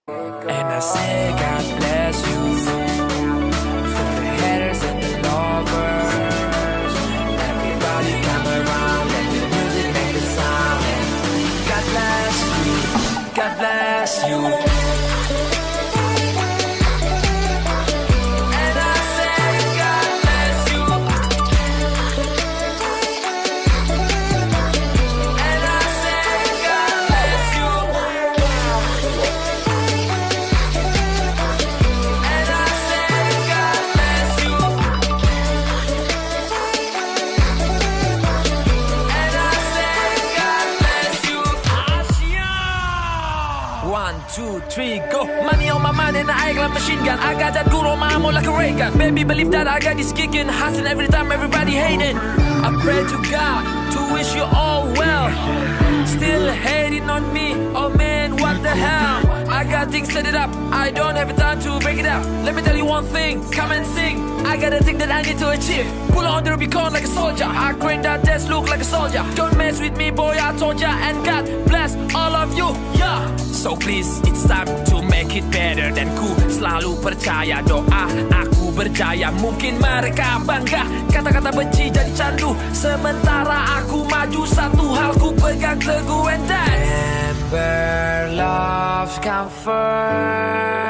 And I say God bless you for the haters and the lovers. Everybody come around, let the music make the sound. And God bless you, God bless you. And I say God bless you. And I say God bless you. And I say God bless you. And I say God bless you. Rahasia. 1, 2, 3, go. Money on my mind and I act like machine gun. I got that good on my arm like a ray gun. Baby, believe that I got this kicking, hustling every time everybody hating. I pray to God to wish you all well. Still hating on me, oh man, what the hell? I got things set it up, I don't have time to break it up. Let me tell you one thing, come and sing. I got a thing that I need to achieve. Pull on the Rubicon like a soldier. I crank that desk, look like a soldier. Don't mess with me, boy, I told ya. And God bless all of you, yeah. So please, it's time to make it better. Dan ku selalu percaya doa aku berjaya. Mungkin mereka bangga, kata-kata benci jadi candu. Sementara aku maju, satu hal ku pegang teguh, and that's Remember, love come first.